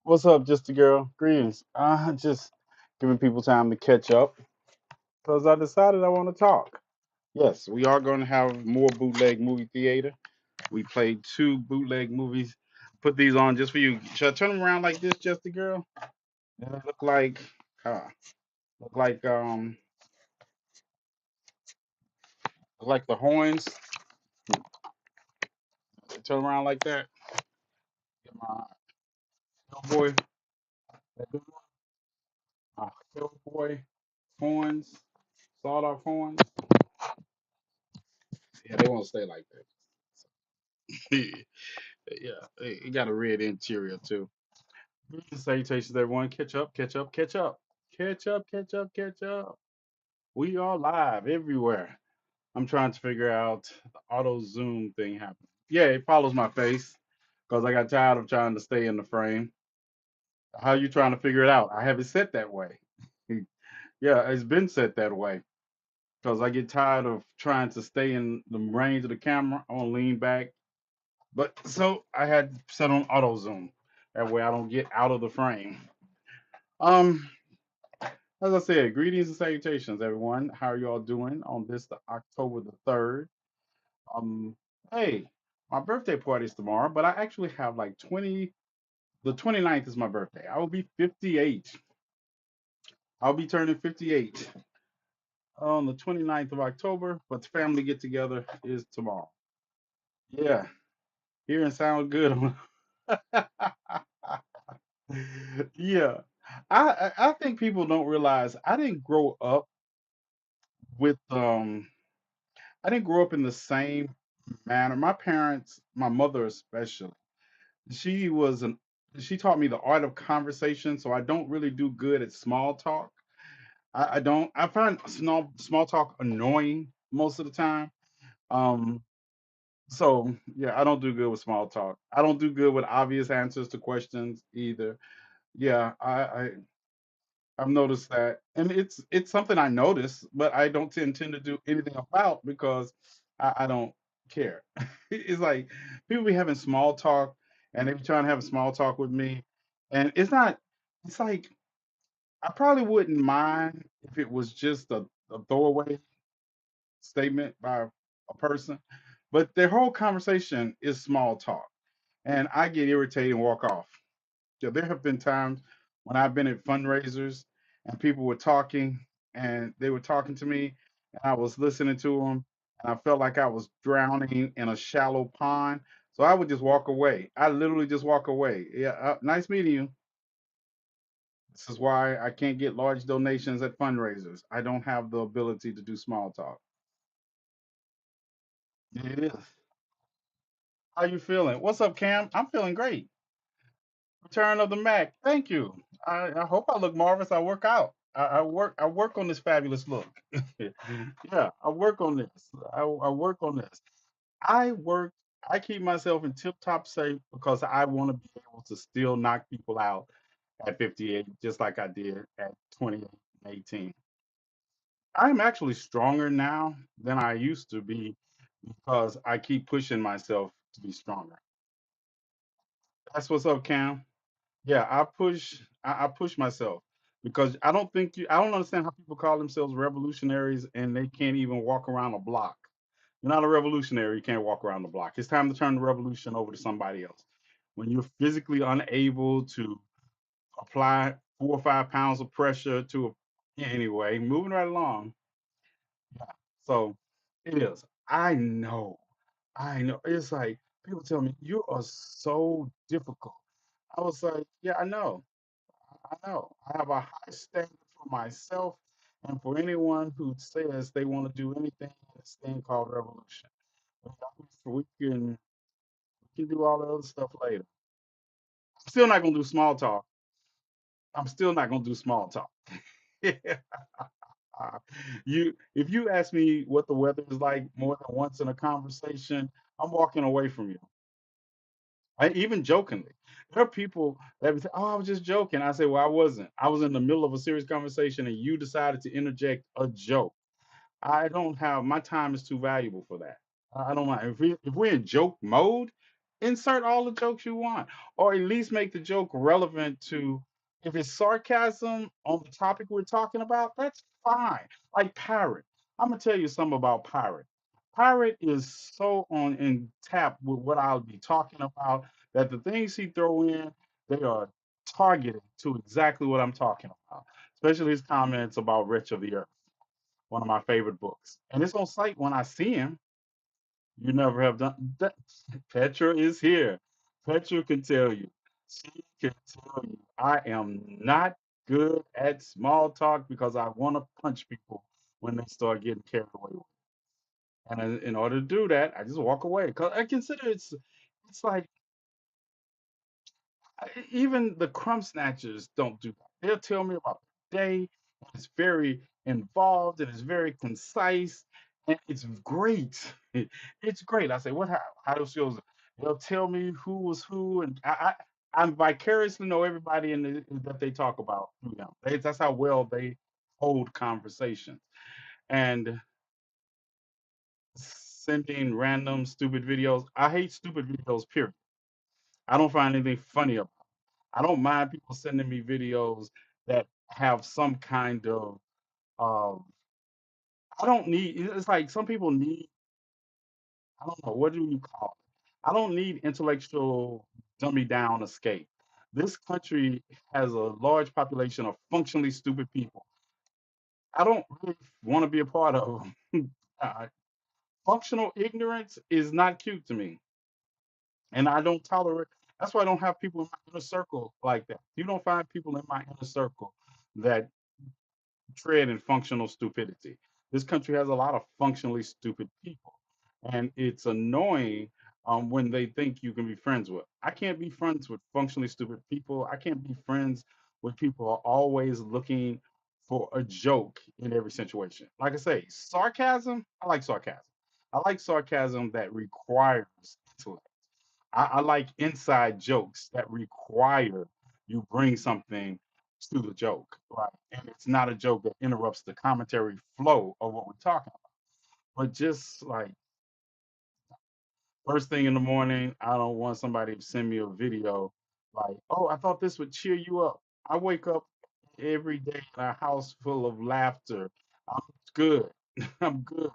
What's up, just a girl? Greetings. Just giving people time to catch up because I decided I want to talk. Yes, we are going to have more bootleg movie theater. We played two bootleg movies. Put these on just for you. Should I turn them around like this, just a girl? Yeah, uh, look like the horns. Turn around like that. Get my Hellboy, my Hellboy horns, sawed off horns. Yeah, they won't stay like that. Yeah, it got a red interior too. Salutations, everyone. Catch up, catch up, catch up, catch up, catch up, catch up. We are live everywhere. I'm trying to figure out the auto zoom thing happening. Yeah, it follows my face because I got tired of trying to stay in the frame. How you trying to figure it out? I have it set that way. Yeah, it's been set that way because I get tired of trying to stay in the range of the camera. I want to lean back. But so I had set on auto zoom. That way I don't get out of the frame. Um, as I said, greetings and salutations, everyone. How are you all doing on this the October the 3rd? Um, hey, my birthday party is tomorrow, but I actually have like 20, the 29th is my birthday. I will be 58. I'll be turning 58 on the 29th of October, but the family get together is tomorrow. Yeah, hearing sound good. Yeah. I think people don't realize I didn't grow up with I didn't grow up in the same manner. My parents, my mother especially, she was an she taught me the art of conversation, so I don't really do good at small talk. I don't I find small talk annoying most of the time. Um so yeah, I don't do good with small talk. I don't do good with obvious answers to questions either. Yeah, I've noticed that, and it's something I notice, but I don't tend to do anything about because I don't care. It's like people be having small talk, and they be trying to have a small talk with me, and it's not. It's like I probably wouldn't mind if it was just a throwaway statement by a person, but their whole conversation is small talk, and I get irritated and walk off. Yeah, there have been times when I've been at fundraisers and people were talking and they were talking to me and I was listening to them and I felt like I was drowning in a shallow pond. So I would just walk away. I literally just walk away. Yeah, nice meeting you. This is why I can't get large donations at fundraisers. I don't have the ability to do small talk. It is. How you feeling? What's up, Cam? I'm feeling great. Return of the Mac. Thank you. I hope I look marvelous. I work out. I work on this fabulous look. Yeah, I work on this. I work on this. I work. I keep myself in tip top shape because I want to be able to still knock people out at 58, just like I did at 28 and 18. I'm actually stronger now than I used to be because I keep pushing myself to be stronger. That's what's up, Cam. Yeah, I push myself because I don't understand how people call themselves revolutionaries and they can't even walk around a block. You're not a revolutionary, you can't walk around the block. It's time to turn the revolution over to somebody else. When you're physically unable to apply 4 or 5 pounds of pressure to a anyway, moving right along. Yeah. So it is. I know. I know. It's like people tell me you are so difficult. I was like, yeah, I know. I know. I have a high standard for myself and for anyone who says they want to do anything in this thing called revolution. We can do all the other stuff later. I'm still not gonna do small talk. I'm still not gonna do small talk. You if you ask me what the weather is like more than once in a conversation, I'm walking away from you. Even jokingly. There are people that would say, "Oh, I was just joking." I say, "Well, I wasn't. I was in the middle of a serious conversation, and you decided to interject a joke. I don't have my time is too valuable for that. I don't mind if we're in joke mode. insert all the jokes you want, or at least make the joke relevant to, if it's sarcasm on the topic we're talking about, that's fine. Like Pirate. I'm gonna tell you something about Pirate. Pirate is so on in tap with what I'll be talking about that the things he throw in, they are targeted to exactly what I'm talking about. Especially his comments about Wretch of the Earth, one of my favorite books. And it's on site when I see him. You never have done that. Petra is here. Petra can tell you. She can tell you. I am not good at small talk because I want to punch people when they start getting carried away with it. And in order to do that, I just walk away. Because I consider it's like even the crumb snatchers don't do that. They'll tell me about the day. And it's very involved and it's very concise and it's great. It's great. I say, what? How those shows? They'll tell me who was who, and I vicariously know everybody that they talk about through them. That's how well they hold conversations. And sending random stupid videos. I hate stupid videos. Period. I don't find anything funny about. I don't mind people sending me videos that have some kind of um I don't need it's like some people need, I don't know, what do you call it? I don't need intellectual dummy down escape. This country has a large population of functionally stupid people. I don't really want to be a part of them. Uh, Functional ignorance is not cute to me, and I don't tolerate. That's why I don't have people in my inner circle like that. You don't find people in my inner circle that tread in functional stupidity. This country has a lot of functionally stupid people, and it's annoying when they think you can be friends with. I can't be friends with functionally stupid people. I can't be friends with people who are always looking for a joke in every situation. Like I say, sarcasm. I like sarcasm. I like sarcasm that requires intellect. I like inside jokes that require you bring something to the joke, right? And it's not a joke that interrupts the commentary flow of what we're talking about. But just like first thing in the morning, I don't want somebody to send me a video like, oh, I thought this would cheer you up. I wake up every day in a house full of laughter. I'm good. I'm good.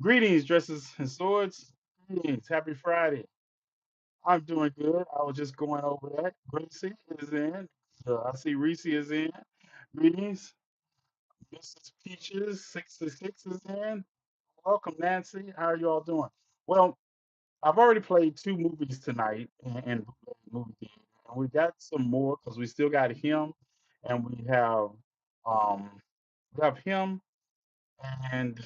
Greetings, dresses and swords. Greetings. Happy Friday. I'm doing good. I was just going over that. Gracie is in. I see Reese is in. Greetings. Mrs. Peaches 66 is in. Welcome, Nancy. How are you all doing? Well, I've already played two movies tonight in movie theater, and we got some more because we still got him, and um we have him and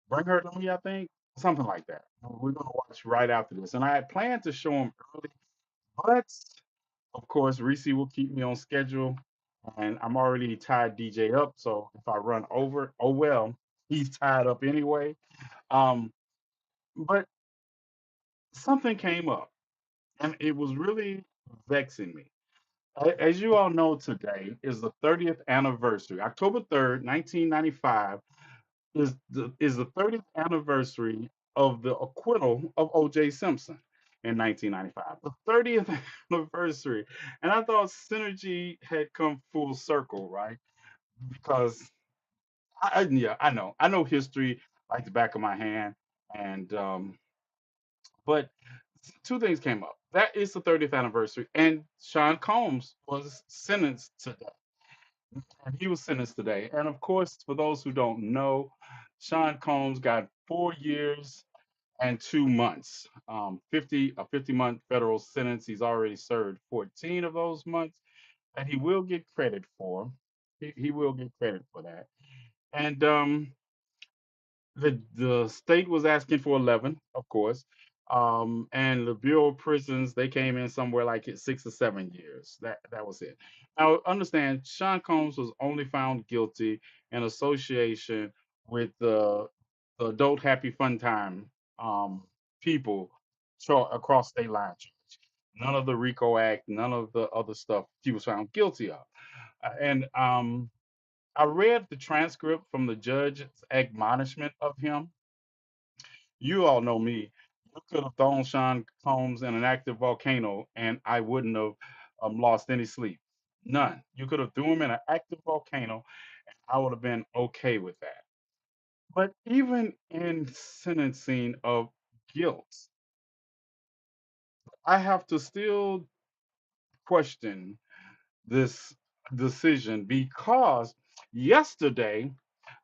Bring Her to Me, I think, something like that. We're gonna watch right after this, and I had planned to show him early, but of course, Reese will keep me on schedule, and I'm already tied DJ up. So if I run over, oh well, he's tied up anyway. Um, but something came up, and it was really vexing me. As you all know, today is the 30th anniversary. October 3rd, 1995 is the 30th anniversary of the acquittal of O.J. Simpson in 1995. The 30th anniversary, and I thought Synergy had come full circle, right? Because yeah, I know history like the back of my hand, and but two things came up. That is the 30th anniversary, and Sean Combs was sentenced today. And he was sentenced today. And of course, for those who don't know, Sean Combs got 4 years and 2 months, 50-month federal sentence. He's already served 14 of those months, and he will get credit for. He will get credit for that. And the state was asking for 11, of course, and the Bureau of Prisons, they came in somewhere like at 6 or 7 years. That was it. Now understand, Sean Combs was only found guilty in association with the adult happy fun time um, people across state lines. None of the RICO Act, none of the other stuff he was found guilty of. And I read the transcript from the judge's admonishment of him. You all know me. You could have thrown Sean Combs in an active volcano, and I wouldn't have lost any sleep. None. You could have threw him in an active volcano, and I would have been okay with that. But even in sentencing of guilt, I have to still question this decision because yesterday,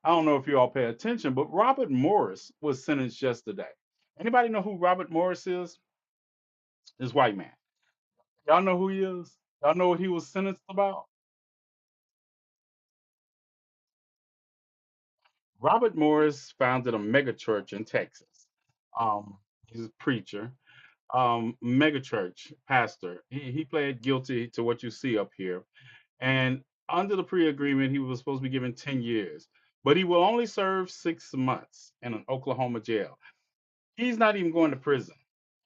I don't know if you all pay attention, but Robert Morris was sentenced yesterday. Anybody know who Robert Morris is? This white man. Y'all know who he is? Y'all know what he was sentenced about? Robert Morris founded a megachurch in Texas. He's a preacher, megachurch pastor. He pled guilty to what you see up here. And under the pre-agreement, he was supposed to be given 10 years, but he will only serve 6 months in an Oklahoma jail. He's not even going to prison.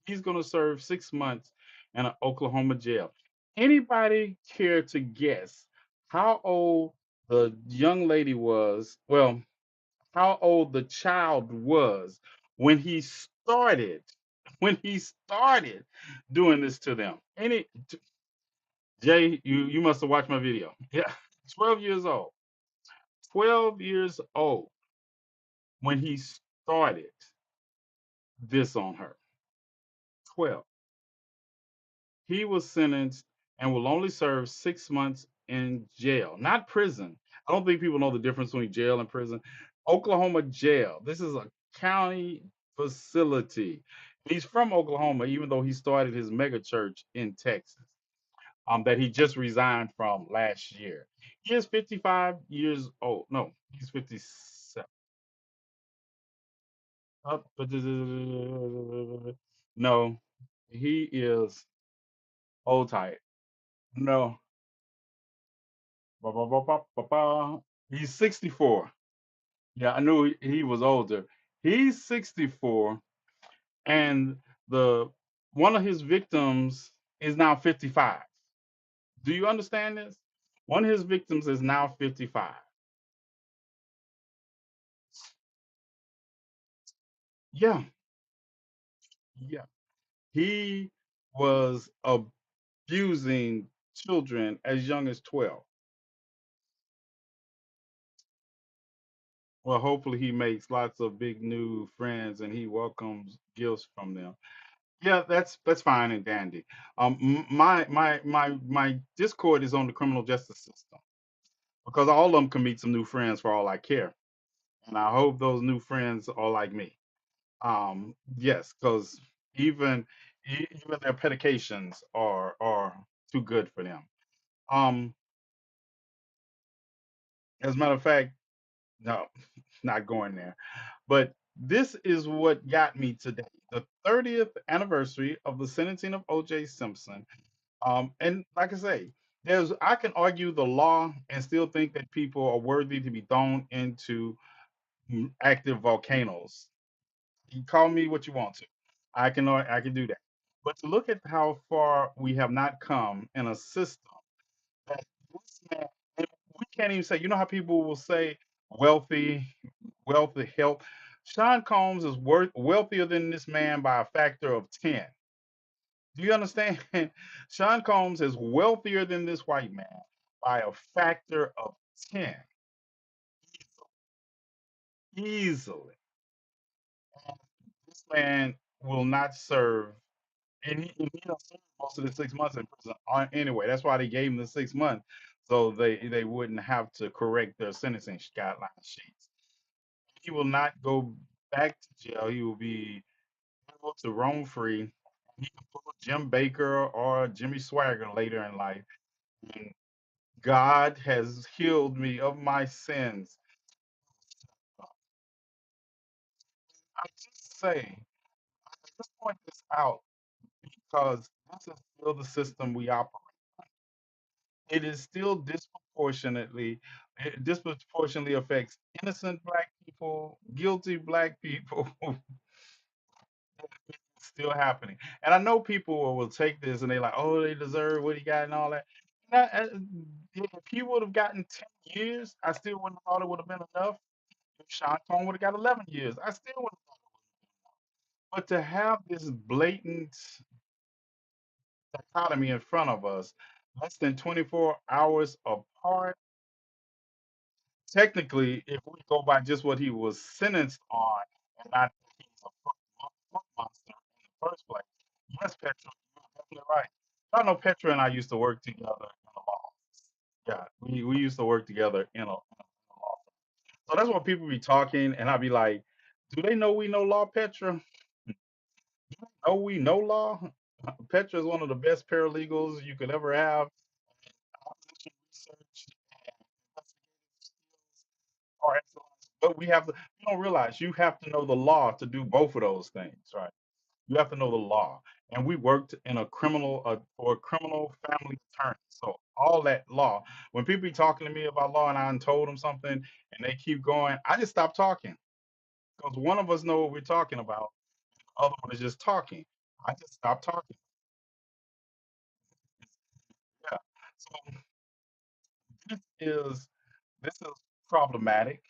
He's going to serve 6 months in an Oklahoma jail. Anybody care to guess how old the young lady was? Well, how old the child was when he started doing this to them. Jay, you must have watched my video. Yeah, 12 years old. 12 years old when he started this on her. 12. He was sentenced and will only serve 6 months in jail, not prison. I don't think people know the difference between jail and prison. Oklahoma jail. This is a county facility. He's from Oklahoma, even though he started his mega church in Texas, that he just resigned from last year. He is 55 years old. No, he's 57. No, he is old tight. No, ba, ba, ba, ba, ba, ba. He's 64. Yeah, I knew he was older. He's 64, and the one of his victims is now 55. Do you understand this? One of his victims is now 55. Yeah, yeah. He was abusing children as young as 12. Well, hopefully he makes lots of big new friends and he welcomes gifts from them. Yeah, that's fine and dandy. My Discord is on the criminal justice system because all of them can meet some new friends for all I care, and I hope those new friends are like me. Yes, because even even their medications are too good for them. Um, as a matter of fact, no, not going there. But this is what got me today, the 30th anniversary of the sentencing of O.J. Simpson. And like I say, I can argue the law and still think that people are worthy to be thrown into active volcanoes. You call me what you want to. I can do that. But to look at how far we have not come in a system that this man, and we can't even say, you know how people will say wealthy, wealthy, health. Sean Combs is wealthier than this man by a factor of 10. Do you understand? Sean Combs is wealthier than this white man by a factor of 10. Easily. And this man will not serve, and he don't serve most of the 6 months in prison anyway. That's why they gave him the 6 months, so they wouldn't have to correct their sentencing guideline sheets. He will not go back to jail. He will be able to roam free. He can pull a Jim Baker or Jimmy Swagger later in life. And God has healed me of my sins. I just say, I just point this out because this is still the system we operate. It is still it disproportionately affects innocent black people, guilty black people. It's still happening. And I know people will take this and they're like, oh, they deserve what he got and all that. If he would have gotten 10 years, I still wouldn't have thought it would have been enough. If Sean Combs would have got 11 years, I still would have. But to have this blatant dichotomy in front of us, less than 24 hours apart, technically, if we go by just what he was sentenced on and not that he's a foot monster in the first place, yes, Petra, you're definitely right. Y'all know Petra and I used to work together in the law. Yeah, we used to work together in a law firm. So that's what people be talking, and I'd be like, do they know we know law, Petra? Oh, we know law. Petra is one of the best paralegals you could ever have. Opposition research and investigative skills are excellent. But you don't realize you have to know the law to do both of those things, right? You have to know the law. And we worked in a criminal, for a criminal family attorney. So all that law, when people be talking to me about law and I done told them something and they keep going, I just stop talking because one of us know what we're talking about. The other one is just talking. I just stop talking. Yeah. So this is this is problematic.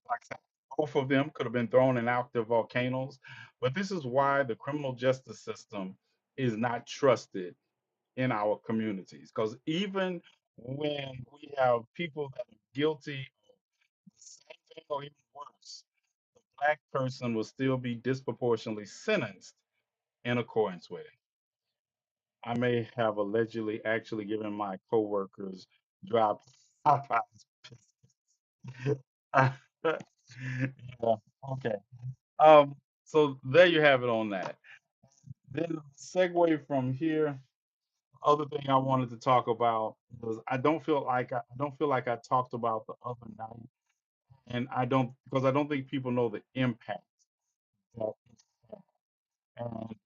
Like I said, both of them could have been thrown in active volcanoes, but this is why the criminal justice system is not trusted in our communities. Because even when we have people that are guilty of the same thing or even worse, the black person will still be disproportionately sentenced in accordance with it. I may have allegedly actually given my coworkers drop Popeyes biscuits. Yeah, okay. Um, so there you have it on that. Then segue from here. Other thing I wanted to talk about was I don't feel like I talked about the other night, and I don't because I don't think people know the impact that it's had. And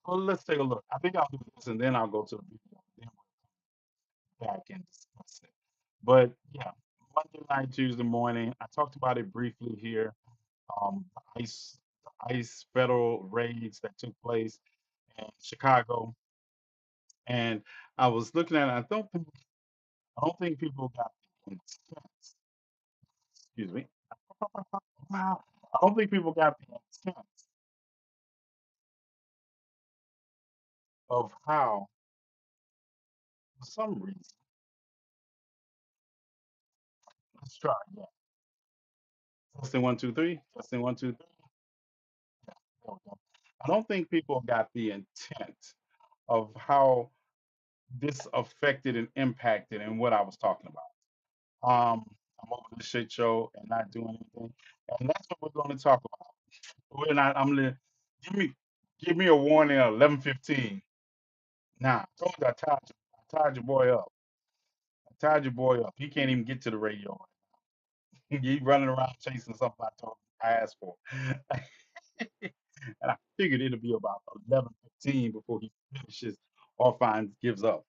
well, let's take a look. I think I'll do this and then I'll go to the video. Then we'll come back and discuss it. But yeah, Monday night, Tuesday morning, I talked about it briefly here. The ICE federal raids that took place in Chicago, and I was looking at it. I don't think people got the intent. Excuse me. Wow. I don't think people got the intent of how, for some reason, let's try again. Testing one, two, three. Testing one, two, three. There we go. I don't think people got the intent of how this affected and impacted and what I was talking about. I'm over the shit show and not doing anything, and that's what we're going to talk about. We're not. I'm gonna give me a warning at 11:15. Nah, told you I tied your boy up. I tied your boy up. He can't even get to the radio. He running around chasing something I asked for, and I figured it'd be about 11:15 before he finishes or finds gives up.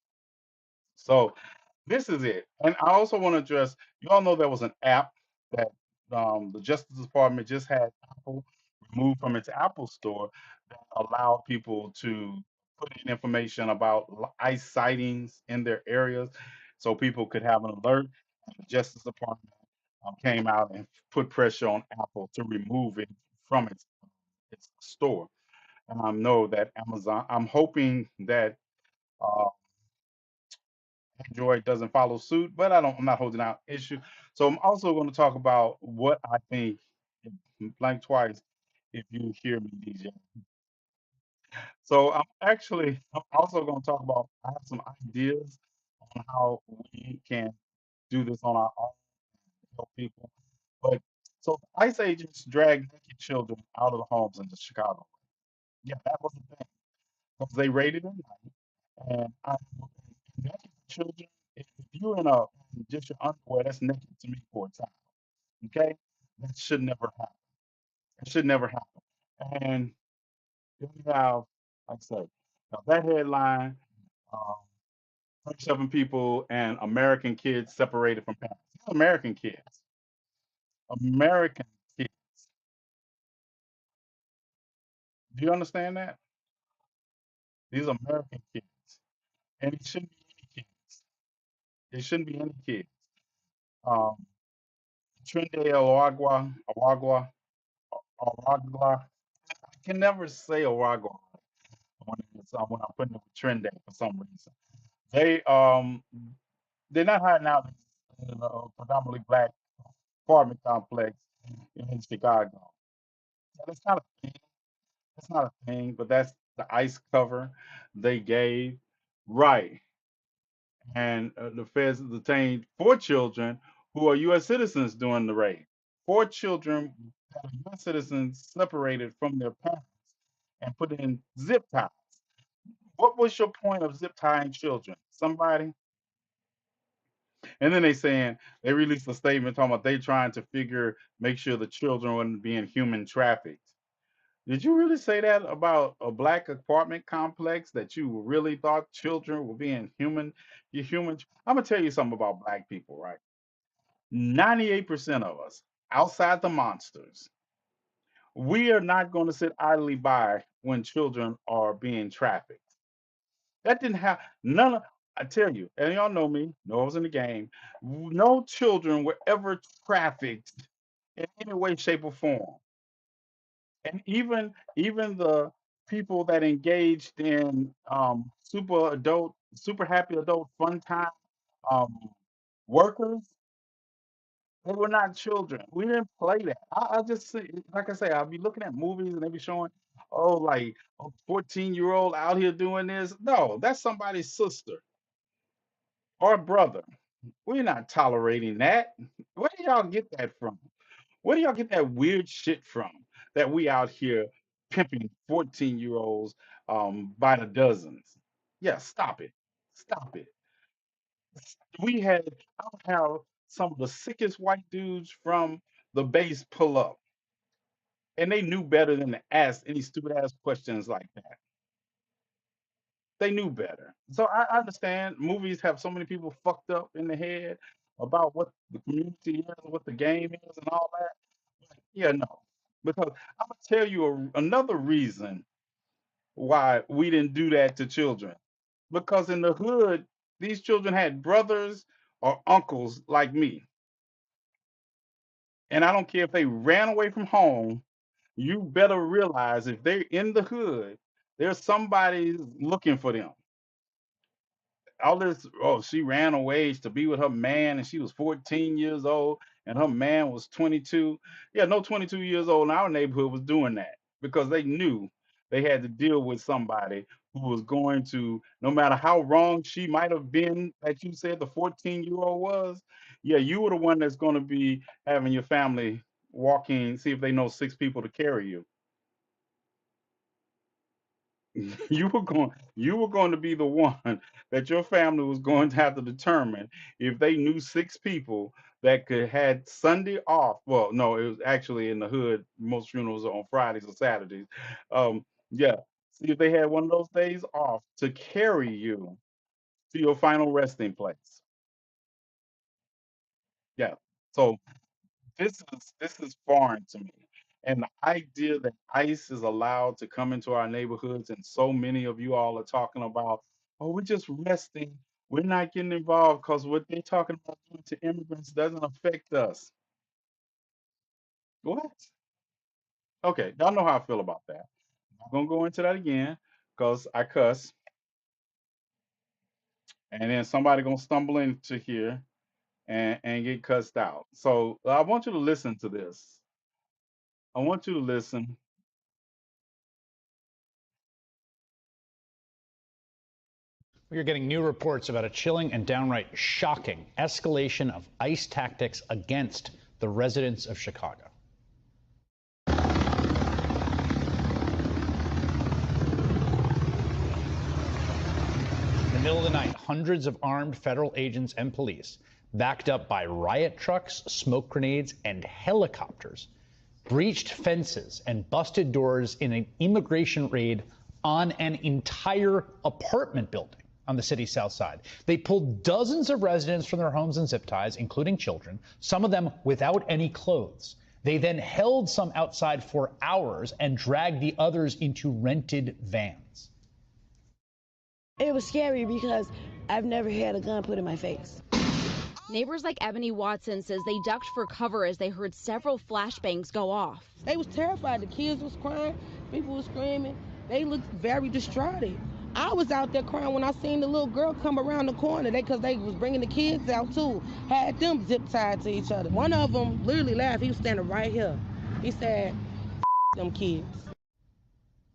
So this is it. And I also want to address, you all know there was an app that the Justice Department just had Apple removed from its Apple store that allowed people to put in information about ICE sightings in their areas so people could have an alert. And the Justice Department came out and put pressure on Apple to remove it from its store. And I know that Amazon, I'm hoping that uh, Android doesn't follow suit, but I'm not holding out issue. So I'm also going to talk about what I think, blank twice, if you hear me, DJ. So I'm also going to talk about, I have some ideas on how we can do this on our own and help people. But so ICE agents drag naked children out of the homes in Chicago. Yeah, that was the thing because they raided them. And naked children, if you're in just your underwear, that's naked to me for a time. Okay? That should never happen. It should never happen. And then we have, like I said, now that headline, um, 37 people and American kids separated from parents. These are American kids. American kids. Do you understand that? These are American kids. And it shouldn't be any kids. It shouldn't be any kids. Um, Trende Aragua, Aragua, Aragua. I can never say Aragua when I'm putting it with Trende for some reason. They they're not hiding out in a predominantly black apartment complex in Chicago. That's not a thing. That's not a thing, but that's the ice cover they gave. Right. And the feds detained 4 children who are U.S. citizens during the raid. 4 children that are U.S. citizens separated from their parents and put in zip ties. What was your point of zip tying children? Somebody? And then they released a statement talking about they trying to make sure the children weren't being human trafficked. Did you really say that about a black apartment complex that you really thought children were being human? You human. I'm gonna tell you something about black people, right? 98% of us, outside the monsters, we are not going to sit idly by when children are being trafficked. That didn't happen. None of, I tell you, and y'all know I was in the game. No children were ever trafficked in any way, shape, or form. And even the people that engaged in super happy adult fun time um, workers, they were not children. We didn't play that. I just see, like I say, I'll be looking at movies and they be showing, oh, like a 14-year-old out here doing this. No, that's somebody's sister or brother. We're not tolerating that. Where do y'all get that from? Where do y'all get that weird shit from that we out here pimping 14-year-olds by the dozens? Yeah, stop it. Stop it. We had I'll have some of the sickest white dudes from the base pull up, and they knew better than to ask any stupid ass questions like that. They knew better. So I understand movies have so many people fucked up in the head about what the community is, what the game is, and all that. Yeah, no. Because I'm gonna tell you another reason why we didn't do that to children. Because in the hood, these children had brothers or uncles like me. And I don't care if they ran away from home, you better realize if they're in the hood, there's somebody looking for them. All this, oh, she ran away to be with her man and she was 14 years old and her man was 22. Yeah, no 22 years old in our neighborhood was doing that because they knew they had to deal with somebody who was going to, no matter how wrong she might have been, that you said the 14-year-old was, yeah, you were the one that's going to be having your family walking, see if they know 6 people to carry you. You were going to be the one that your family was going to have to determine if they knew 6 people that could had Sunday off. Well, no, it was actually in the hood. Most funerals are on Fridays or Saturdays. Yeah, see if they had one of those days off to carry you to your final resting place. Yeah. So this is foreign to me. And the idea that ICE is allowed to come into our neighborhoods, and so many of you all are talking about, oh, we're just resting. We're not getting involved because what they're talking about doing to immigrants doesn't affect us. What? Okay, y'all know how I feel about that. I'm not gonna go into that again because I cuss, and then somebody gonna stumble into here and get cussed out. So I want you to listen to this. I want you to listen. We are getting new reports about a chilling and downright shocking escalation of ICE tactics against the residents of Chicago. In the middle of the night, hundreds of armed federal agents and police, backed up by riot trucks, smoke grenades, and helicopters, breached fences and busted doors in an immigration raid on an entire apartment building on the city's south side. They pulled dozens of residents from their homes in zip ties, including children, some of them without any clothes. They then held some outside for hours and dragged the others into rented vans. It was scary because I've never had a gun put in my face. Neighbors like Ebony Watson says they ducked for cover as they heard several flashbangs go off. They was terrified. The kids was crying, people was screaming. They looked very distraught. I was out there crying when I seen the little girl come around the corner. Because they was bringing the kids out too. Had them zip tied to each other. One of them literally laughed. He was standing right here. He said, them kids.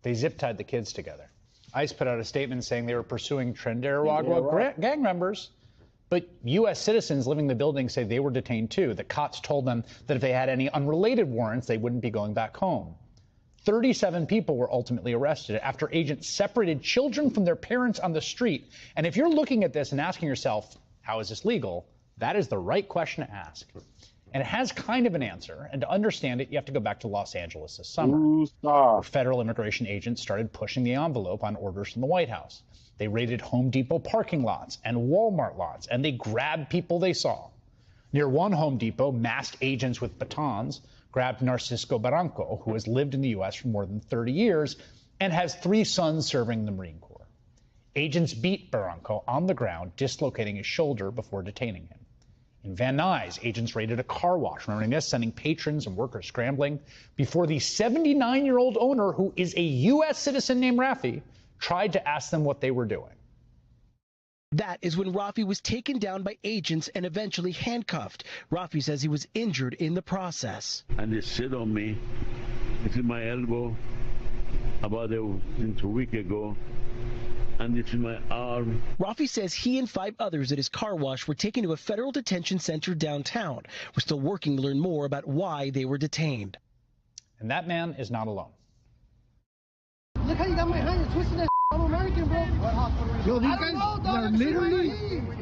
They zip-tied the kids together. ICE put out a statement saying they were pursuing Trinidad gang members, but U.S. citizens living in the building say they were detained too. The cops told them that if they had any unrelated warrants, they wouldn't be going back home. 37 people were ultimately arrested after agents separated children from their parents on the street. And if you're looking at this and asking yourself, how is this legal? That is the right question to ask. And it has kind of an answer. And to understand it, you have to go back to Los Angeles this summer, where federal immigration agents started pushing the envelope on orders from the White House. They raided Home Depot parking lots and Walmart lots, and they grabbed people they saw. Near one Home Depot, masked agents with batons grabbed Narcisco Barranco, who has lived in the U.S. for more than 30 years and has 3 sons serving the Marine Corps. Agents beat Barranco on the ground, dislocating his shoulder before detaining him. In Van Nuys, agents raided a car wash, remembering this, sending patrons and workers scrambling before the 79-year-old owner, who is a U.S. citizen named Rafi, tried to ask them what they were doing. That is when Rafi was taken down by agents and eventually handcuffed. Rafi says he was injured in the process. And they sit on me. This is my elbow about a week ago. And this is my arm. Rafi says he and 5 others at his car wash were taken to a federal detention center downtown. We're still working to learn more about why they were detained. And that man is not alone. Look how you got my hand. You're twisting that. I'm American, bro. Yo, these guys are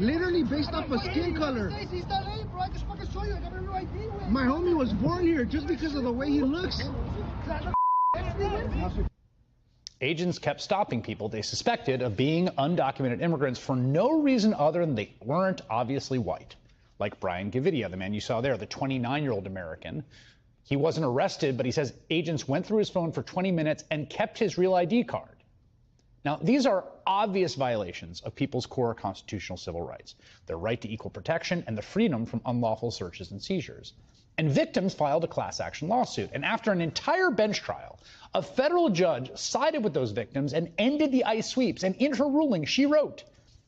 literally based off of skin color. My homie was born here just because of the way he looks. Agents kept stopping people they suspected of being undocumented immigrants for no reason other than they weren't obviously white. Like Brian Gavidia, the man you saw there, the 29-year-old American. He wasn't arrested, but he says agents went through his phone for 20 minutes and kept his real ID card. Now, these are obvious violations of people's core constitutional civil rights, their right to equal protection and the freedom from unlawful searches and seizures. And victims filed a class action lawsuit. And after an entire bench trial, a federal judge sided with those victims and ended the ICE sweeps. And in her ruling, she wrote,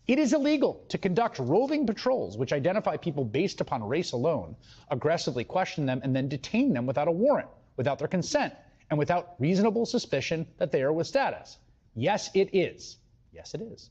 "It is illegal to conduct roving patrols which identify people based upon race alone, aggressively question them, and then detain them without a warrant, without their consent, and without reasonable suspicion that they are with status." Yes, it is. Yes, it is.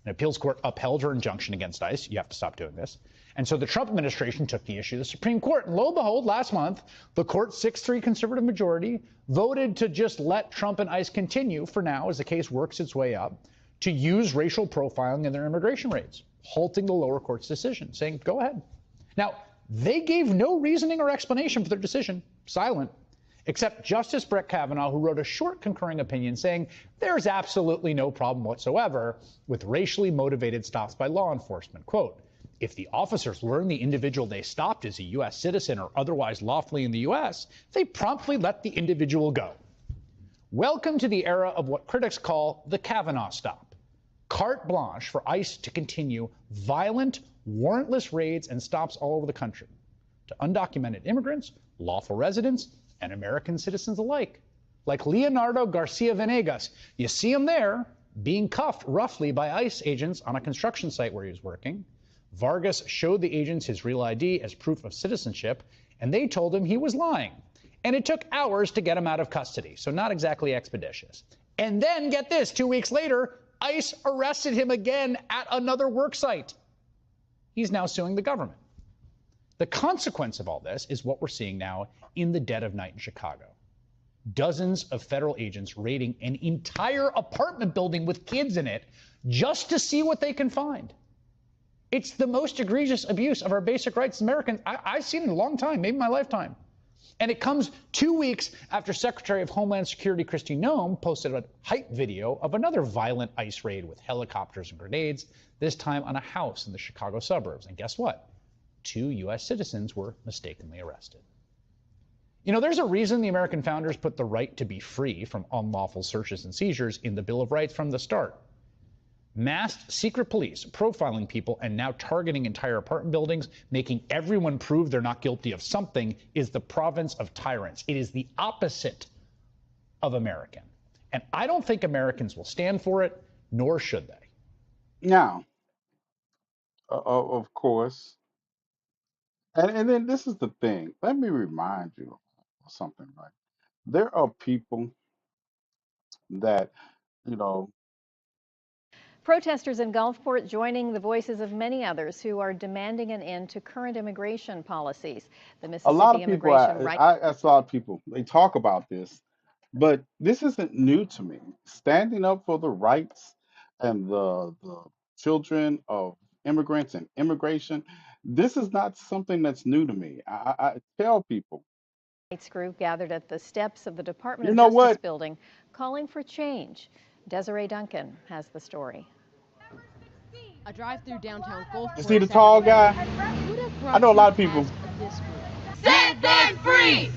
An appeals court upheld her injunction against ICE. You have to stop doing this. And so the Trump administration took the issue to the Supreme Court. And lo and behold, last month, the court's 6-3 conservative majority voted to just let Trump and ICE continue for now, as the case works its way up, to use racial profiling in their immigration raids, halting the lower court's decision, saying, go ahead. Now, they gave no reasoning or explanation for their decision, silent, except Justice Brett Kavanaugh, who wrote a short concurring opinion saying there's absolutely no problem whatsoever with racially motivated stops by law enforcement. Quote, "If the officers learn the individual they stopped is a U.S. citizen or otherwise lawfully in the U.S., they promptly let the individual go." Welcome to the era of what critics call the Kavanaugh stop. Carte blanche for ICE to continue violent, warrantless raids and stops all over the country to undocumented immigrants, lawful residents, and American citizens alike, like Leonardo Garcia Venegas. You see him there, being cuffed roughly by ICE agents on a construction site where he was working. Vargas showed the agents his real ID as proof of citizenship, and they told him he was lying. And it took hours to get him out of custody, so not exactly expeditious. And then, get this, 2 weeks later, ICE arrested him again at another work site. He's now suing the government. The consequence of all this is what we're seeing now in the dead of night in Chicago. Dozens of federal agents raiding an entire apartment building with kids in it just to see what they can find. It's the most egregious abuse of our basic rights as Americans I've seen in a long time, maybe my lifetime. And it comes 2 weeks after Secretary of Homeland Security Kristi Noem posted a hype video of another violent ICE raid with helicopters and grenades, this time on a house in the Chicago suburbs. And guess what? 2 U.S. citizens were mistakenly arrested. You know, there's a reason the American founders put the right to be free from unlawful searches and seizures in the Bill of Rights from the start. Masked secret police profiling people and now targeting entire apartment buildings, making everyone prove they're not guilty of something, is the province of tyrants. It is the opposite of American. And I don't think Americans will stand for it, nor should they. Now, of course, and then this is the thing. Let me remind you of something, right? There are people that, you know, Protesters in Gulfport joining the voices of many others who are demanding an end to current immigration policies. The a lot Mississippi of people, immigration right. I ask a lot of people, they talk about this, but this isn't new to me. Standing up for the rights and the children of immigrants and immigration, this is not something that's new to me. I tell people, rights group gathered at the steps of the Department you of know Justice what? building calling for change. Desiree Duncan has the story. A drive through downtown You see Gulfport the tall Saturday guy? morning would have I brought know a to lot of people. pass this group. Set them free!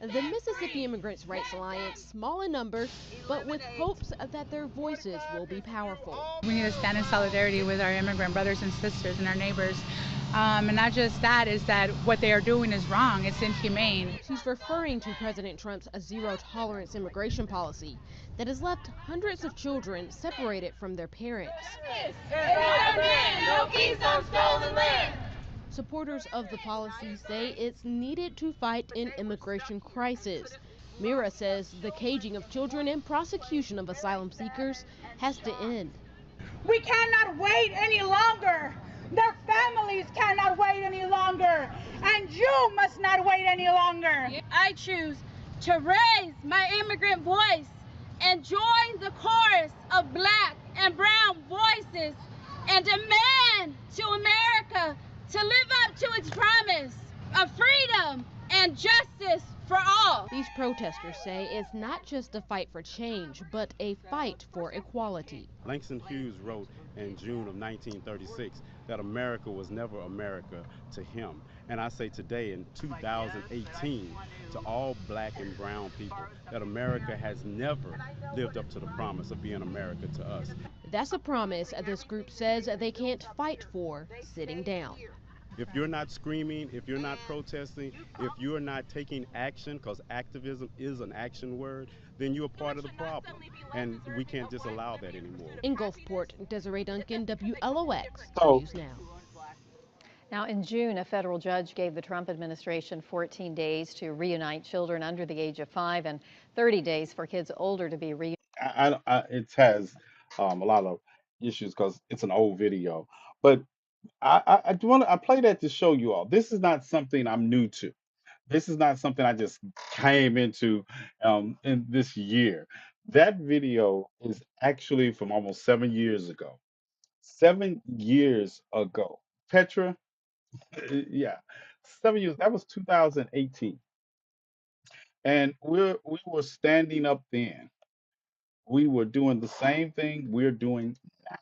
The Mississippi Immigrants' Rights Alliance, small in number, but with hopes that their voices will be powerful. We need to stand in solidarity with our immigrant brothers and sisters and our neighbors. And not just that, is that what they are doing is wrong. It's inhumane. She's referring to President Trump's zero-tolerance immigration policy that has left hundreds of children separated from their parents. No peace on stolen land. Supporters of the policy say it's needed to fight an immigration crisis. Mira says the caging of children and prosecution of asylum seekers has to end. We cannot wait any longer. Their families cannot wait any longer. And you must not wait any longer. I choose to raise my immigrant voice and join the chorus of black and brown voices and demand to America to live up to its promise of freedom and justice for all. These protesters say it's not just a fight for change, but a fight for equality. Langston Hughes wrote in June of 1936 that America was never America to him. And I say today in 2018 to all black and brown people that America has never lived up to the promise of being America to us. That's a promise this group says they can't fight for sitting down. If you're not screaming, if you're not protesting, if you're not taking action, because activism is an action word, then you're part of the problem. And we can't just allow that anymore. In Gulfport, Desiree Duncan, WLOX News Now. Now, in June, a federal judge gave the Trump administration 14 days to reunite children under the age of 5 and 30 days for kids older to be reunited. It has a lot of issues because it's an old video, but I do want to I play that to show you all. This is not something I'm new to. This is not something I just came into in this year. That video is actually from almost 7 years ago. 7 years ago. Petra, yeah, 7 years. That was 2018. And we were standing up then. We were doing the same thing we're doing now.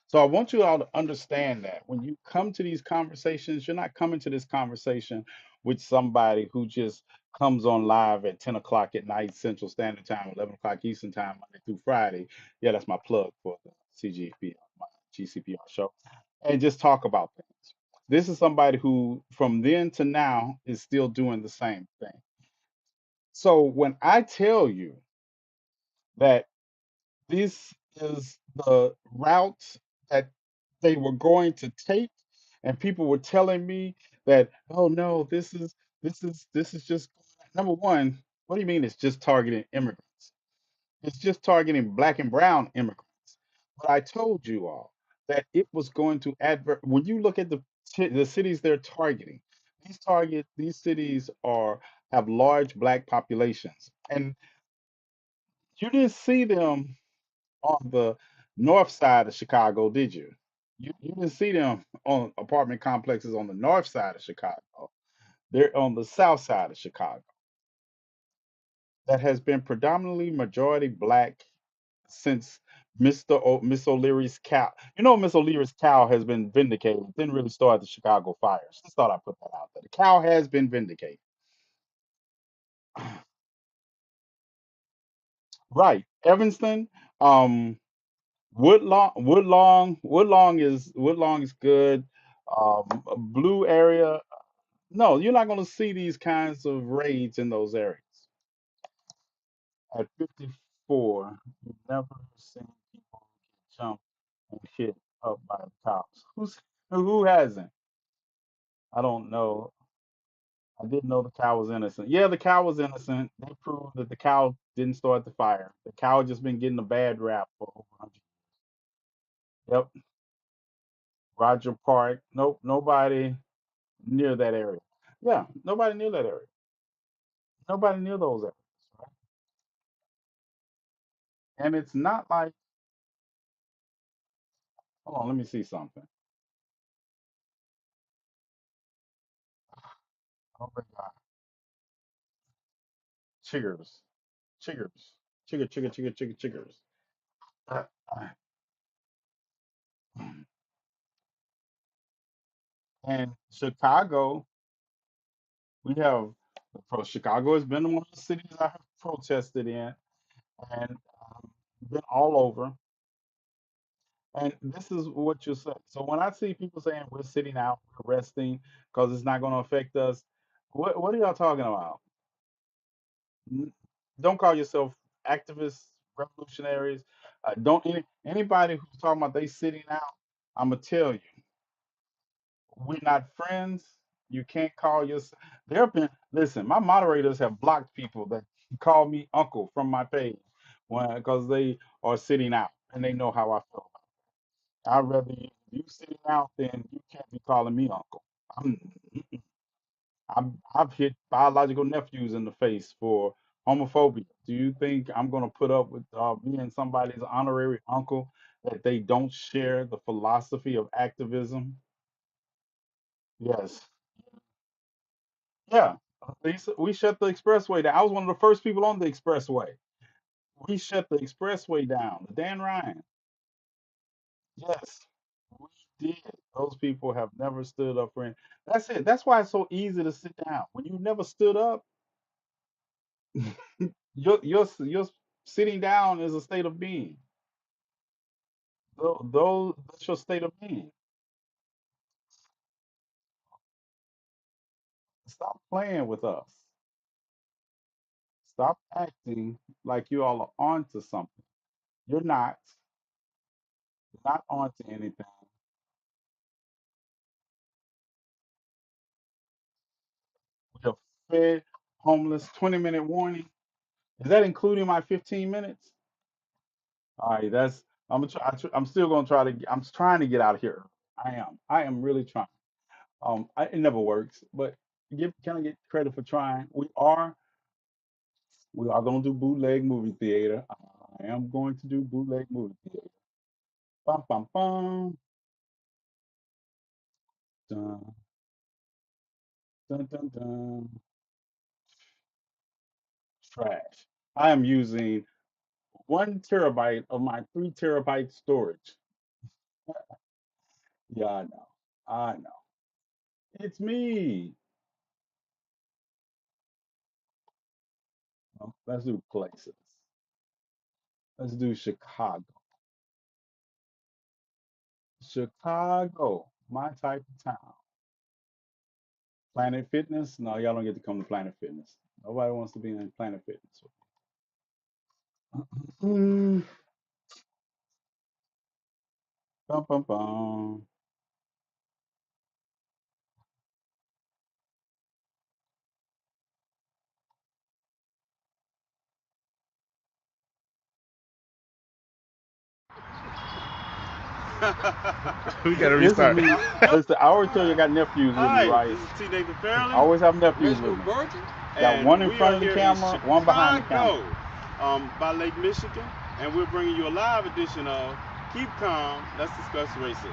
So I want you all to understand that when you come to these conversations, you're not coming to this conversation with somebody who just comes on live at 10 o'clock at night, Central Standard Time, 11 o'clock Eastern Time, Monday through Friday. Yeah, that's my plug for the CGP, my GCPR show, and just talk about things. This is somebody who, from then to now, is still doing the same thing. So when I tell you that this is the route that they were going to take, and people were telling me that, oh no, this is just number one. What do you mean it's just targeting immigrants? It's just targeting black and brown immigrants. But I told you all that it was going to advert. When you look at the cities they're targeting, these cities are have large black populations, and you didn't see them on the north side of Chicago, did you? You didn't see them on apartment complexes on the north side of Chicago. They're on the south side of Chicago. That has been predominantly majority black since Miss O'Leary's cow. You know, Miss O'Leary's cow has been vindicated. It didn't really start the Chicago fires. Just thought I'd put that out there. The cow has been vindicated. Right. Evanston, Woodlong is good. Blue area. No, you're not going to see these kinds of raids in those areas. At 54, you've never seen people get jumped and hit up by the cops. Who hasn't? I don't know. I didn't know the cow was innocent. Yeah, the cow was innocent. They proved that the cow didn't start the fire. The cow just been getting a bad rap for over 100 years. Yep. Roger Park. Nope. Nobody near that area. Yeah, nobody near that area. Nobody near those areas. Right? And it's not like, hold on, let me see something. Oh my God. Chiggers. Chiggers. Chiggers. Uh, uh, And Chicago, we have Chicago has been one of the cities I have protested in and been all over. And this is what you say. So when I see people saying we're sitting out, we're resting because it's not going to affect us, what are y'all talking about? N- Don't call yourself activists, revolutionaries. Don't anybody who's talking about they sitting out. I'm gonna tell you, we're not friends. You can't call yourself. There have been listen. My moderators have blocked people that call me uncle from my page, because they are sitting out and they know how I feel. I'd rather you sitting out than you can't be calling me uncle. I'm, I've hit biological nephews in the face for homophobia. Do you think I'm going to put up with being somebody's honorary uncle that they don't share the philosophy of activism? Yes. Yeah. We shut the expressway down. I was one of the first people on the expressway. We shut the expressway down. Dan Ryan. Yes. We did. Those people have never stood up for it. That's it. That's why it's so easy to sit down. When you never stood up, your sitting down is a state of being. Those that's your state of being. Stop playing with us. Stop acting like you all are onto something. You're not. You're not onto anything. We are fed, homeless, 20-minute warning. Is that including my 15 minutes? All right, that's I'm still gonna try to. I'm trying to get out of here. I am. I am really trying. It never works, but can I get credit for trying? We are going to do bootleg movie theater. I am going to do bootleg movie theater. Bum bum bum. Dun dun dun dun. Trash. I am using 1 terabyte of my 3 terabyte storage. Yeah, I know. I know. It's me. Let's do places. Let's do Chicago. Chicago, my type of town. Planet Fitness? No, y'all don't get to come to Planet Fitness. Nobody wants to be in Planet Fitness. Mm, bum, bum, bum. We gotta This is restart. me. Listen, I always tell you I got nephews with me, Hi, right? this is TNathan I Fairley, always have nephews with me. Got and one in we front are of the here camera, in one behind the camera. Chicago, by Lake Michigan, and we're bringing you a live edition of Keep Calm, Let's Discuss Racism.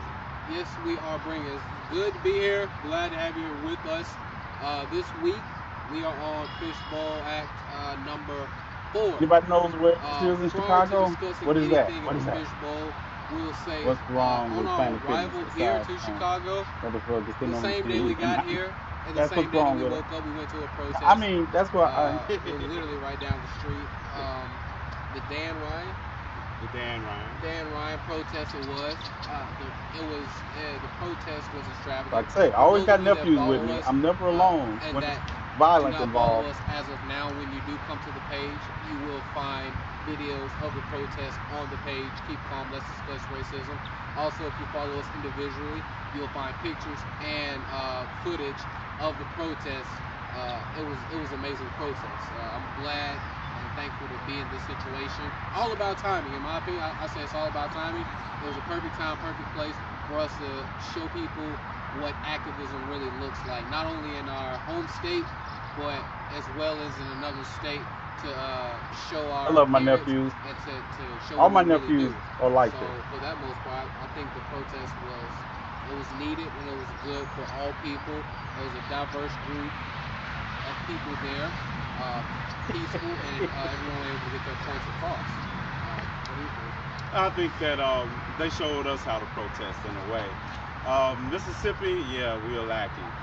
Yes, we are bringing. It's good to be here. Glad to have you with us. This week, we are on Fishbowl Act number 4. Anybody knows where this is in Chicago? What is that? Anything What in is the that? Fishbowl, we'll say What's wrong on with our Planet arrival Fitness here besides to Chicago, motherfuckers sitting the on the same day we TV? got here, and the That's same what's day that wrong we with woke it. up, we went to a protest. I mean, that's what It was literally right down the street. The Dan Ryan The Dan Ryan protest it was. The protest was extravagant. Like I say, I For always those of got you that nephews with follow me. us I'm never alone and when that it's do violence not follow involved. us as of now, when you do come to the page, you will find videos of the protest on the page. Keep calm, let's discuss racism. Also, if you follow us individually, you'll find pictures and footage of the protest. It was an amazing protest. I'm glad and thankful to be in this situation. All about timing, in my opinion. I say it's all about timing. It was a perfect time, perfect place for us to show people what activism really looks like, not only in our home state, but as well as in another state, to show I our love my parents nephews. and to show All what my we really do. nephews are like So this. for that most part, I think the protest was needed and it was good for all people. It was a diverse group of people there, peaceful, and everyone able to get their points across. What do you think? I think that they showed us how to protest in a way. Mississippi, yeah, we are lacking.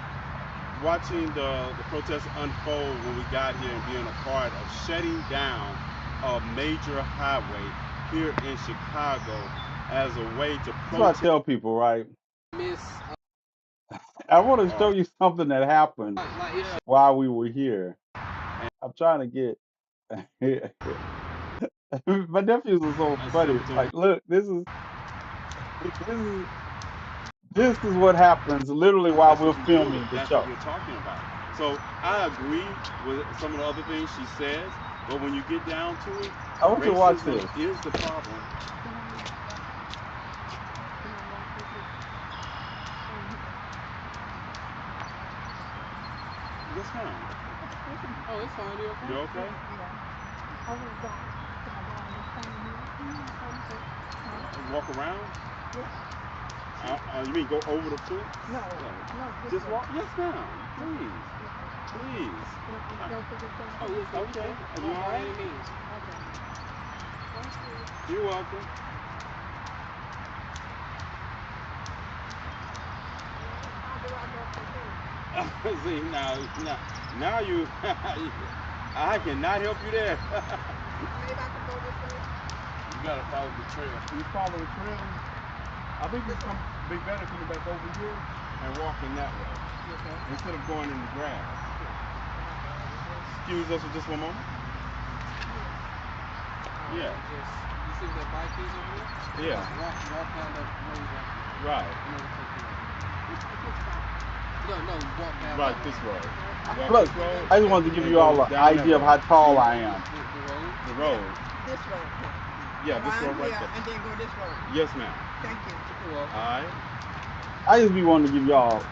Watching the protest unfold when we got here and being a part of shutting down a major highway here in Chicago as a way to That's what I protest. tell people, right? Miss I want to show you something that happened while we were here. I'm trying to get. My nephews are so funny. Like, look, this is what happens literally while That's we're what we do. filming the That's what show. we're talking about. So I agree with some of the other things she says, but when you get down to it, I want you to watch racism this. is the problem. Yes, ma'am. Oh, it's fine. You okay? You okay? Walk around? You mean go over the fence? No. Just walk? Yes, ma'am. Please. Please. Oh, yes, Okay. Are you all right? You're welcome. See, now you, I cannot help you there. You gotta follow the trail. You follow the trail? I think it's be better coming back over here and walking that way instead of going in the grass. Excuse us for just one moment. Yeah. You see that bike is over there? Yeah. Walk down that road Right. No, walk down Right, that this road. road. Look, This road. I just wanted to give you all an idea of how tall I am. The road. This road. Yeah, this road right there. And then go this road. Yes, ma'am. Thank you. All right. I just be wanting to give y'all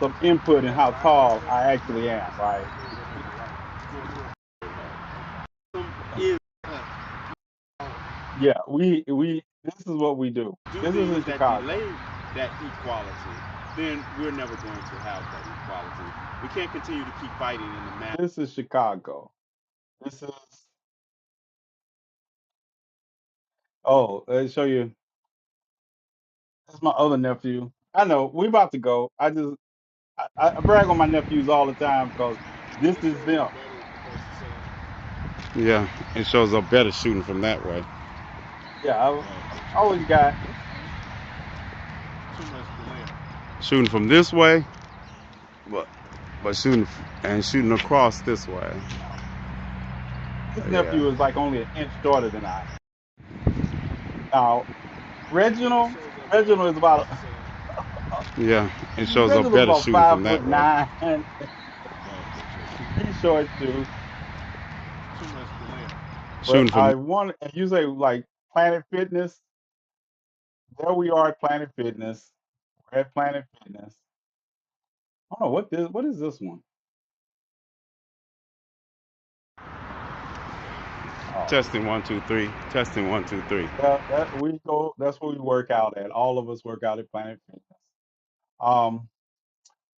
some input in how tall I actually am, right? Yeah, we this is what we do. This is in That Chicago. delay that equality, then we're never going to have that equality. We can't continue to keep fighting in the manner. This is Chicago. This is let me show you. This is my other nephew. I know we about to go. I brag on my nephews all the time because this is them. Yeah, it shows up better shooting from that way. Yeah, I always got Shooting from this way, but shooting across this way. this nephew is like only an inch shorter than I am. Now, Reginald is about Yeah, it shows up Reginald's better about shooting from that way. 5'9". He's short too. But Shooting from I want, and you say like Planet Fitness. There we are at Planet Fitness. We're at Planet Fitness. I don't know what is this one? Oh, testing 1 2 3. Testing 1 2 3. that's where we work out at. All of us work out at Planet Fitness.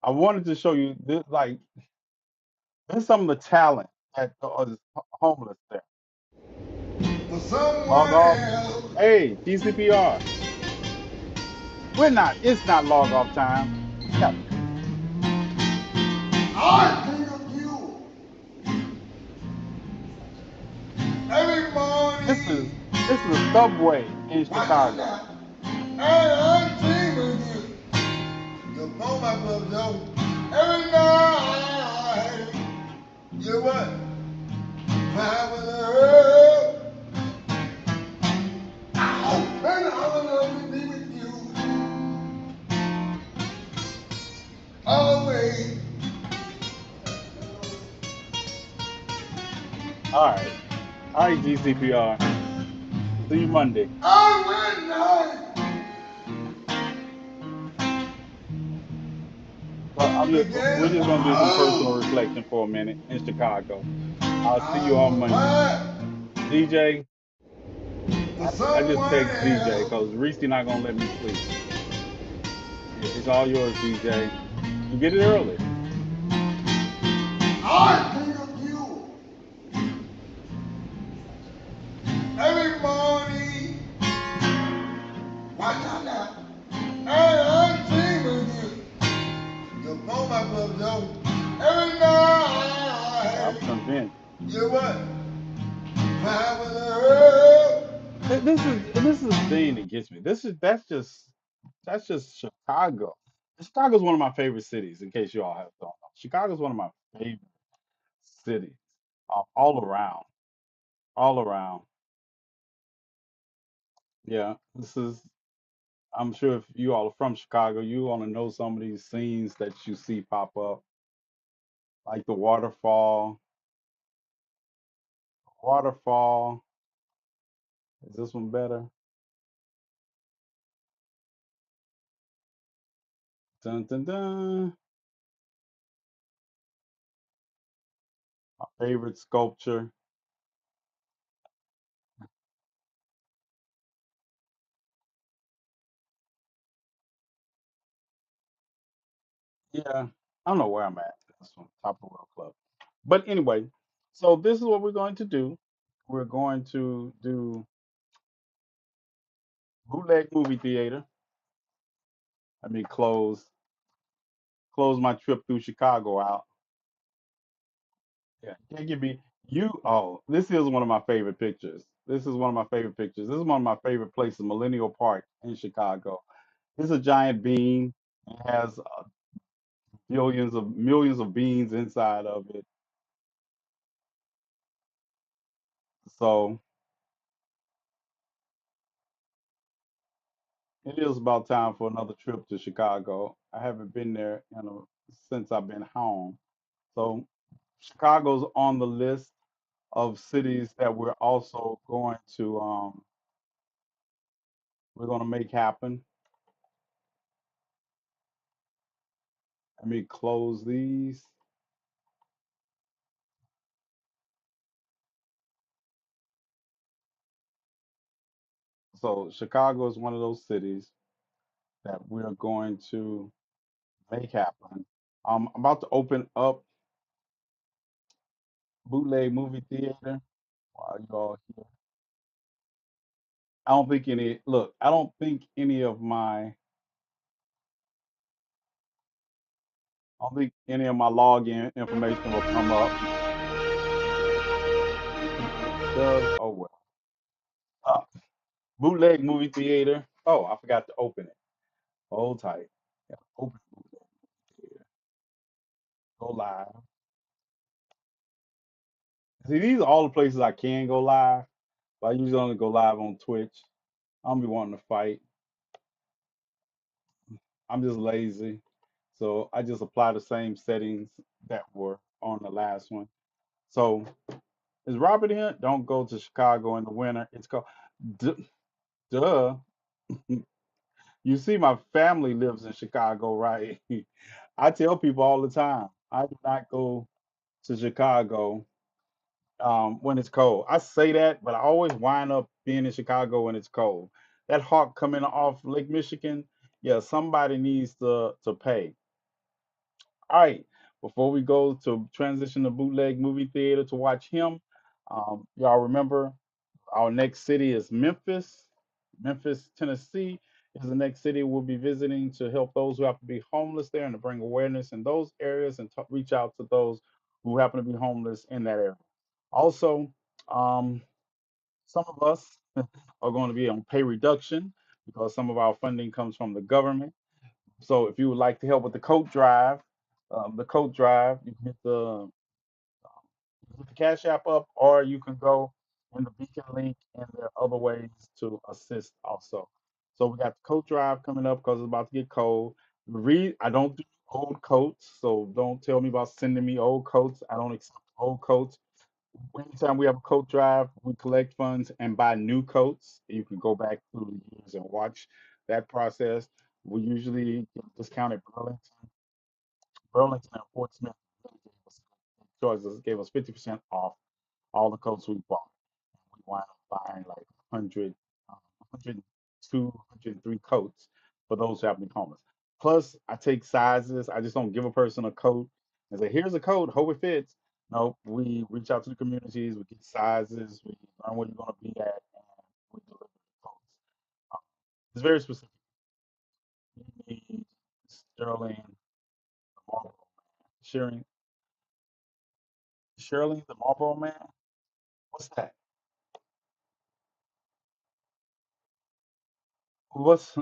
I wanted to show you this, like there's some of the talent that is homeless there. Log off. Hey, TCPR. It's not log off time. Yeah, I think of you every morning. this is This is the subway in Watch out Chicago. now. I'm dreaming you. You know my brother Joe. Every night. You what? Cry with her. And I will only be with you. Always. All right. All right, GCPR. See you Monday. Always night. So we're Again. just gonna do some personal reflection for a minute in Chicago. I'll see you on Monday. Why? DJ, For I just someone text DJ else. because Reese not gonna let me sleep. It's all yours, DJ. You get it early. I think of you every morning. Watch out now. And I'm dreaming you. You know my brother Joe. Every I'm night. convinced. You what? Cry with her. This is the thing that gets me. That's just Chicago. Chicago's one of my favorite cities. In case you all have don't know, Chicago's one of my favorite cities. All around, all around. Yeah, this is. I'm sure if you all are from Chicago, you want to know some of these scenes that you see pop up, like the waterfall. Waterfall. Is this one better? Dun dun dun. My favorite sculpture. Yeah, I don't know where I'm at. This one, Topical Club. But anyway, so this is what we're going to do. We're going to do bootleg movie theater. I mean, close my trip through Chicago out. Yeah, can't give me you. Oh, this is one of my favorite pictures. This is one of my favorite pictures. This is one of my favorite places, Millennial Park in Chicago. It's a giant bean. It has billions of millions of beans inside of it. So it is about time for another trip to Chicago. I haven't been there, since I've been home. So Chicago's on the list of cities that we're going to make happen. Let me close these. So Chicago is one of those cities that we're going to make happen. I'm about to open up bootleg movie theater while you all here. I don't think any look. I don't think any of my. I don't think any of my login information will come up. If it does, oh well. Uh, bootleg movie theater. Oh, I forgot to open it. Hold tight. Yeah, open bootleg theater. Go live. See, these are all the places I can go live. But I usually only go live on Twitch. I don't be wanting to fight. I'm just lazy. So I just apply the same settings that were on the last one. So is Robert here? Don't go to Chicago in the winter. It's called duh. You see, my family lives in Chicago, right? I tell people all the time, I do not go to Chicago when it's cold. I say that, but I always wind up being in Chicago when it's cold. That hawk coming off Lake Michigan, yeah, somebody needs to pay. All right, before we go to transition to bootleg movie theater to watch him, y'all remember our next city is Memphis. Memphis, Tennessee is the next city we'll be visiting to help those who happen to be homeless there and to bring awareness in those areas and reach out to those who happen to be homeless in that area. Also, um, Some of us are going to be on pay reduction because some of our funding comes from the government. So if you would like to help with the coat drive, you can hit the Cash App up, or you can go in the Beacon link, and there are other ways to assist also. So we got the coat drive coming up because it's about to get cold. I don't do old coats, so don't tell me about sending me old coats. I don't accept old coats. Anytime we have a coat drive, we collect funds and buy new coats. You can go back through the years and watch that process. We usually get discounted Burlington and Fort Smith really gave us 50% off all the coats we bought. We wind up buying like 100, 102, 103 coats for those who have been homeless. Plus, I take sizes. I just don't give a person a coat and say, here's a coat, hope it fits. No, we reach out to the communities, we get sizes, we learn where you're going to be at, and we deliver the coats. Um, it's very specific. You need Sterling, the Marlboro Man. Shirley, the Marlboro Man? What's that? What's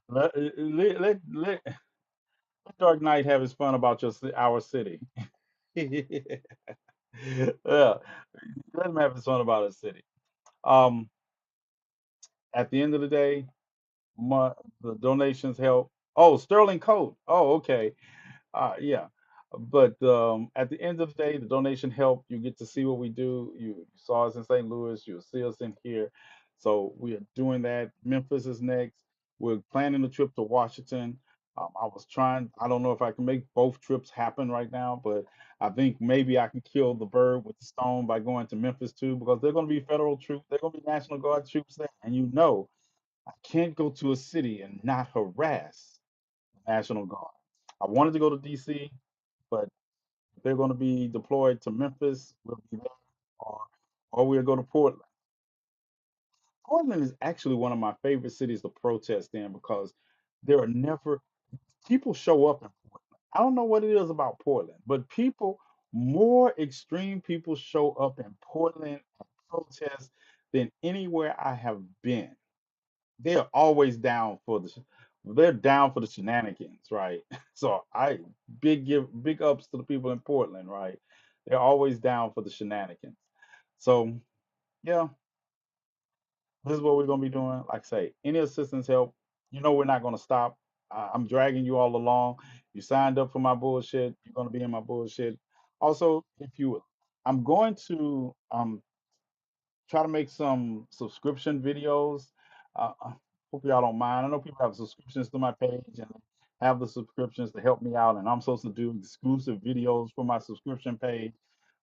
let Dark Knight have his fun about our city. Yeah, let him have his fun about his city. Um, at the end of the day, the donations help. Oh, Sterling Coat. Oh, okay. Yeah. But at the end of the day, the donation help. You get to see what we do. You saw us in St. Louis. You'll see us in here. So we are doing that. Memphis is next. We're planning a trip to Washington. I don't know if I can make both trips happen right now, but I think maybe I can kill the bird with the stone by going to Memphis too, because they're going to be federal troops. They're going to be National Guard troops there. And I can't go to a city and not harass the National Guard. I wanted to go to DC, but if they're going to be deployed to Memphis, we'll be there, or we'll go to Portland. Portland is actually one of my favorite cities to protest in because there are never people show up in Portland. I don't know what it is about Portland, but more extreme people show up in Portland and protest than anywhere I have been. They're always down for they're down for the shenanigans, right? So big ups to the people in Portland, right? They're always down for the shenanigans. So yeah, this is what we're gonna be doing. Like I say, any assistance help. We're not gonna stop. I'm dragging you all along. You signed up for my bullshit. You're gonna be in my bullshit. Also, I'm going to try to make some subscription videos. Hope y'all don't mind. I know people have subscriptions to my page and have the subscriptions to help me out, and I'm supposed to do exclusive videos for my subscription page.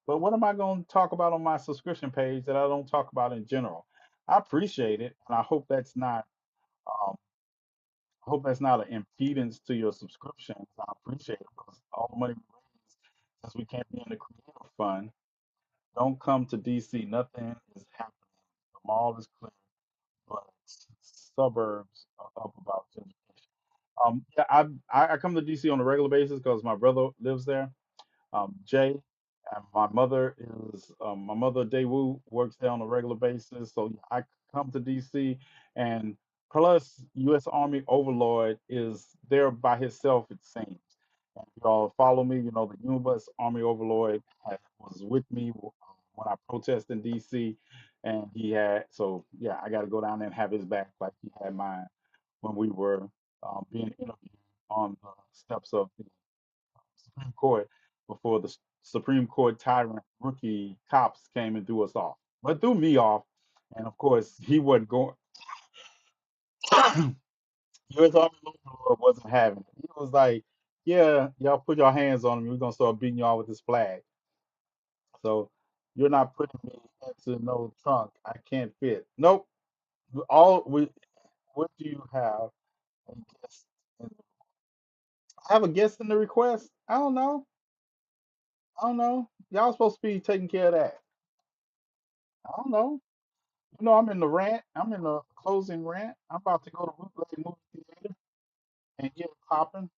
But what am I going to talk about on my subscription page that I don't talk about in general? I appreciate it, and um, I hope that's not an impedance to your subscriptions. I appreciate it because all the money we raise, since we can't be in the creative fund, don't come to DC. Nothing is happening. The mall is clear, but suburbs are up about gentrification. Yeah, I come to DC on a regular basis because my brother lives there, Jay, and my mother Daewoo works there on a regular basis. So yeah, I come to DC, and plus U.S. Army Overlord is there by himself, it seems. And if y'all follow me, the U.S. Army Overlord was with me when I protested in DC, and so yeah, I got to go down there and have his back like he had mine when we were being interviewed on the steps of the Supreme Court before the Supreme Court tyrant rookie cops came and threw us off. But threw me off. And of course, he wasn't going. U.S. Army Lord wasn't having it. He was like, yeah, y'all put your hands on me. We're going to start beating y'all with this flag. So you're not putting me into no trunk. I can't fit. Nope. What do you have? A guest I have a guest in the request? I don't know. I don't know. Y'all supposed to be taking care of that. I don't know. I'm in the rant. I'm in the closing rant. I'm about to go to Bootleg Movie Theater and get it popping.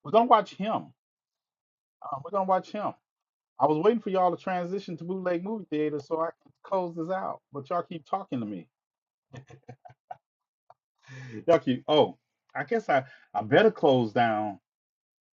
We're gonna watch him. We're gonna watch him. I was waiting for y'all to transition to bootleg movie theater so I can close this out, but y'all keep talking to me. Y'all keep. Oh, I guess I better close down